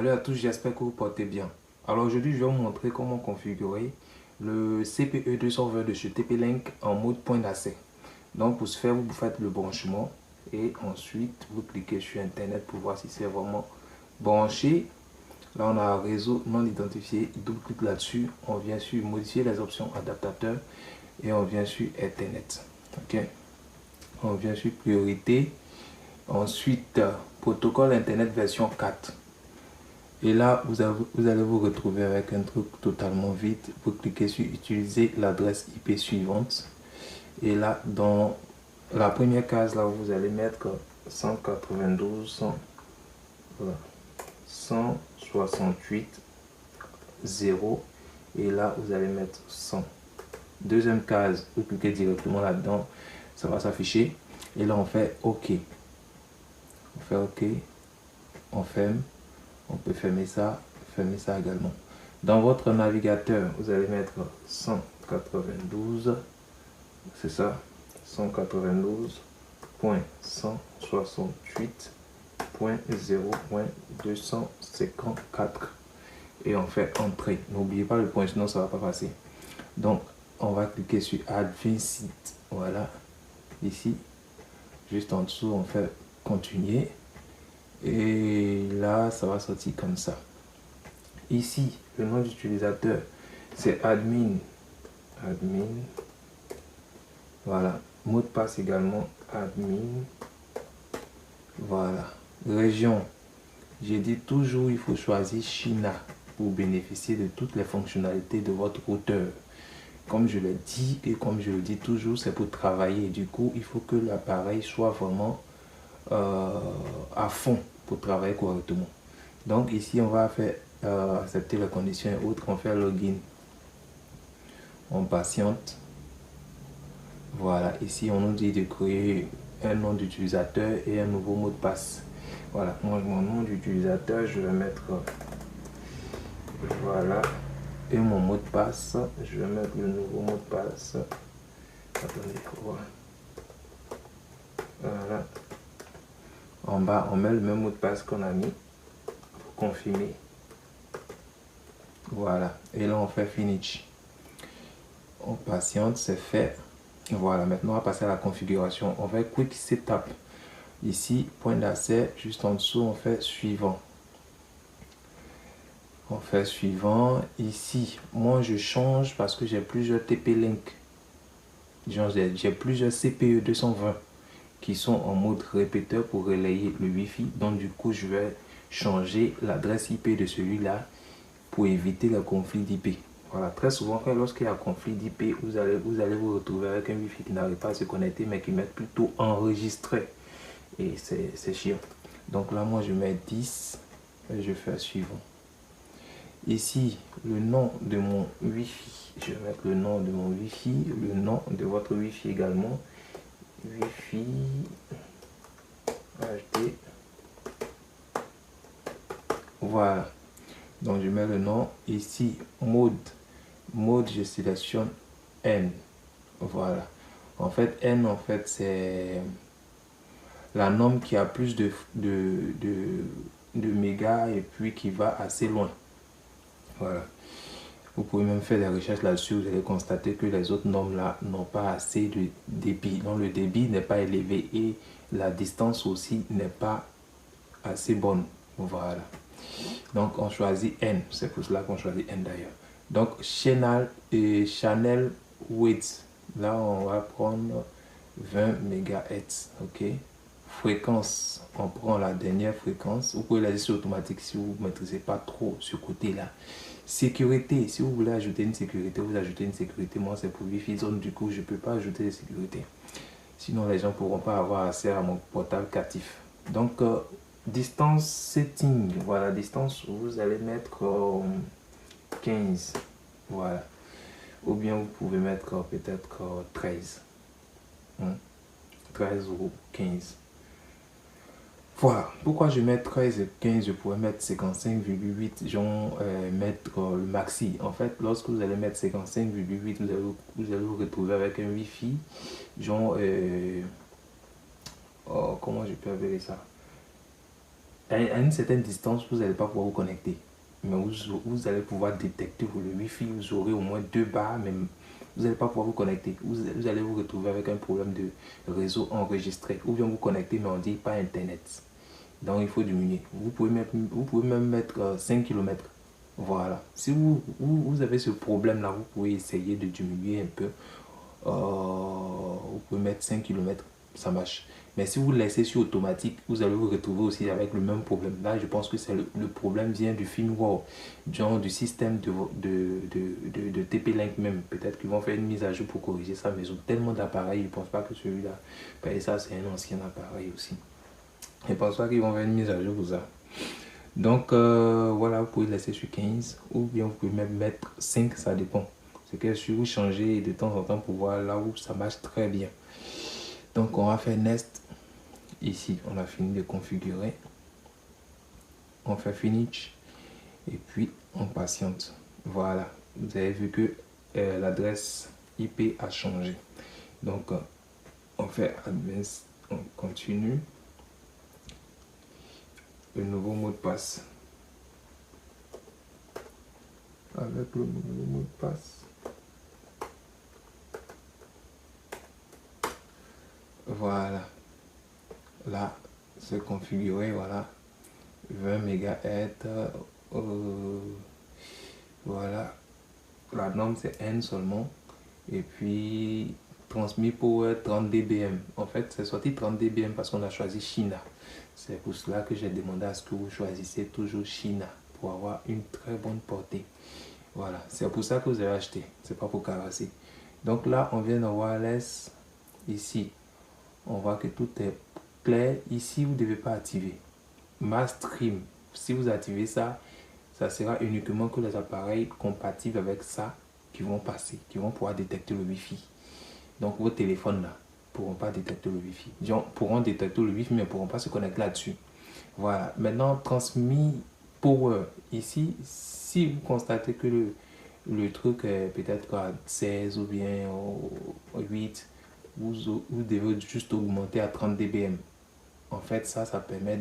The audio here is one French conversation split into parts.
Salut à tous, j'espère que vous portez bien. Alors aujourd'hui, je vais vous montrer comment configurer le CPE 220 de chez TP-Link en mode point d'accès. Donc pour ce faire, vous faites le branchement et ensuite vous cliquez sur Internet pour voir si c'est vraiment branché. Là, on a un réseau non identifié, double-clique là-dessus, on vient sur modifier les options adaptateurs et on vient sur Internet. Ok, on vient sur priorité. Ensuite, protocole Internet version 4. Et là, vous allez vous retrouver avec un truc totalement vide. Vous cliquez sur utiliser l'adresse IP suivante. Et là, dans la première case, là, vous allez mettre 192, 168, 0. Et là, vous allez mettre 100. Deuxième case, vous cliquez directement là-dedans. Ça va s'afficher. Et là, on fait OK. On fait OK. On ferme. On peut fermer ça également. Dans votre navigateur, vous allez mettre 192, c'est ça, 192.168.0.254 et on fait Entrée. N'oubliez pas le point, sinon ça ne va pas passer. Donc, on va cliquer sur Advanced, voilà, ici, juste en dessous, on fait Continuer. Et là, ça va sortir comme ça. Ici, le nom d'utilisateur, c'est admin. Admin. Voilà. Mot de passe également, admin. Voilà. Région. J'ai dit toujours, il faut choisir China pour bénéficier de toutes les fonctionnalités de votre routeur. Comme je l'ai dit et comme je le dis toujours, c'est pour travailler. Du coup, il faut que l'appareil soit vraiment à fond pour travailler correctement. Donc ici on va faire accepter les conditions et autres, on fait login, on patiente. Voilà, ici on nous dit de créer un nom d'utilisateur et un nouveau mot de passe. Voilà, moi mon nom d'utilisateur je vais mettre voilà, et mon mot de passe je vais mettre le nouveau mot de passe. Attendez, voilà. En bas, on met le même mot de passe qu'on a mis pour confirmer. Voilà. Et là, on fait Finish. On patiente, c'est fait. Voilà. Maintenant, on va passer à la configuration. On fait Quick Setup. Ici, point d'accès. Juste en dessous, on fait Suivant. On fait Suivant. Ici, moi, je change parce que j'ai plusieurs TP-Link. J'ai plusieurs CPE 220. Qui sont en mode répéteur pour relayer le Wi-Fi. Donc du coup, je vais changer l'adresse IP de celui-là pour éviter le conflit d'IP. Voilà, très souvent, lorsqu'il y a un conflit d'IP, vous allez vous retrouver avec un Wi-Fi qui n'arrive pas à se connecter, mais qui met plutôt enregistré. Et c'est chiant. Donc là, moi, je mets 10 et je fais suivant. Ici, le nom de mon Wi-Fi. Je vais mettre le nom de mon Wi-Fi, le nom de votre Wi-Fi également. Wi-Fi HD. Voilà. Donc je mets le nom ici. Mode je sélectionne N. Voilà. En fait N c'est la norme qui a plus de mégas et puis qui va assez loin. Voilà. Vous pouvez même faire des recherches là-dessus, vous allez constater que les autres normes là n'ont pas assez de débit. Donc le débit n'est pas élevé et la distance aussi n'est pas assez bonne. Voilà. Donc on choisit N, c'est pour cela qu'on choisit N d'ailleurs. Donc channel width, là on va prendre 20 MHz, ok. Fréquence, on prend la dernière fréquence. Vous pouvez la laisser automatique si vous ne maîtrisez pas trop ce côté là. Sécurité, si vous voulez ajouter une sécurité, vous ajoutez une sécurité. Moi, c'est pour Wi-Fi zone, du coup, je ne peux pas ajouter de sécurité. Sinon, les gens ne pourront pas avoir accès à mon portable captif. Donc, distance setting, voilà, distance, vous allez mettre 15, voilà. Ou bien vous pouvez mettre peut-être 13. 13 ou 15. Voilà, pourquoi je mets 13 et 15, je pourrais mettre 55,8, genre mettre le maxi. En fait, lorsque vous allez mettre 55,8, vous allez vous retrouver avec un Wi-Fi, genre, comment je peux appeler ça? à une certaine distance, vous n'allez pas pouvoir vous connecter. Mais vous allez pouvoir détecter le Wi-Fi, vous aurez au moins 2 barres, mais vous n'allez pas pouvoir vous connecter. Vous allez vous retrouver avec un problème de réseau enregistré. Ou bien vous connecter, mais on dit pas Internet. Donc il faut diminuer. Vous pouvez même mettre 5 km. Voilà. Si vous avez ce problème-là, vous pouvez essayer de diminuer un peu. Vous pouvez mettre 5 km, ça marche. Mais si vous laissez sur automatique, vous allez vous retrouver aussi avec le même problème. Là, je pense que c'est le problème vient du firmware, genre du système de TP-Link même. Peut-être qu'ils vont faire une mise à jour pour corriger ça, mais ils ont tellement d'appareils, je ne pense pas que celui-là. Et ça, c'est un ancien appareil aussi. Je ne pense pas qu'ils vont faire une mise à jour pour ça. Donc, voilà, vous pouvez laisser sur 15 ou bien vous pouvez même mettre 5, ça dépend. C'est que si vous changez de temps en temps pour voir là où ça marche très bien. Donc, on va faire Next. Ici, on a fini de configurer. On fait Finish. Et puis, on patiente. Voilà. Vous avez vu que l'adresse IP a changé. Donc, on fait Advanced. On continue. Le nouveau mot de passe. Avec le nouveau mot de passe. Voilà. Là, c'est configuré. Voilà. 20 MHz. Voilà. La norme, c'est N seulement. Et puis, transmis pour 30 dBm. En fait, c'est sorti 30 dBm parce qu'on a choisi China. C'est pour cela que j'ai demandé à ce que vous choisissez toujours China pour avoir une très bonne portée. Voilà, c'est pour ça que vous avez acheté, c'est pas pour caresser. Donc là, on vient dans Wireless. Ici, on voit que tout est clair. Ici, vous ne devez pas activer Mass Stream. Si vous activez ça, ça sera uniquement que les appareils compatibles avec ça qui vont passer, qui vont pouvoir détecter le Wi-Fi. Donc vos téléphones là ne pourront pas détecter le Wi-Fi. Ils pourront détecter le Wi-Fi, mais ne pourront pas se connecter là-dessus. Voilà, maintenant transmis power. Ici, si vous constatez que le truc est peut-être à 16 ou bien 8, vous devez juste augmenter à 30 dBm. En fait, ça permet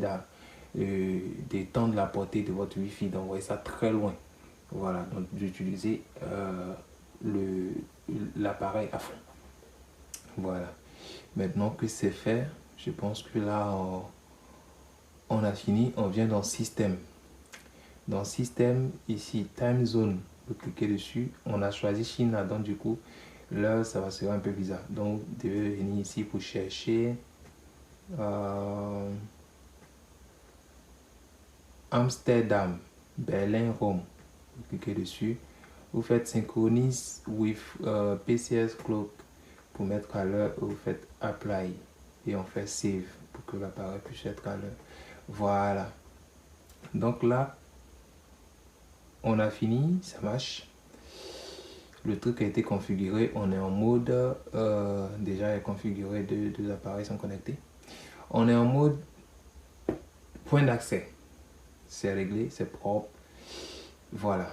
d'étendre la portée de votre Wi-Fi, d'envoyer ça très loin. Voilà, donc d'utiliser l'appareil à fond. Voilà. Maintenant que c'est fait, je pense que là, on a fini. On vient dans Système. Dans Système, ici, Time Zone. Vous cliquez dessus. On a choisi Chine, donc du coup, là, ça va se faire un peu bizarre. Donc, vous devez venir ici pour chercher Amsterdam, Berlin, Rome. Vous cliquez dessus. Vous faites Synchronize with PCS Clock pour mettre à l'heure. Vous faites Apply et on fait Save pour que l'appareil puisse être à l'heure. Voilà. Donc là, on a fini, ça marche. Le truc a été configuré. On est en mode déjà est configuré, deux appareils sont connectés. On est en mode point d'accès. C'est réglé, c'est propre. Voilà.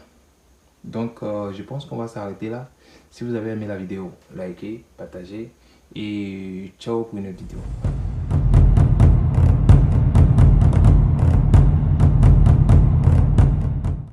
Donc je pense qu'on va s'arrêter là. Si vous avez aimé la vidéo, likez, partagez et ciao pour une autre vidéo.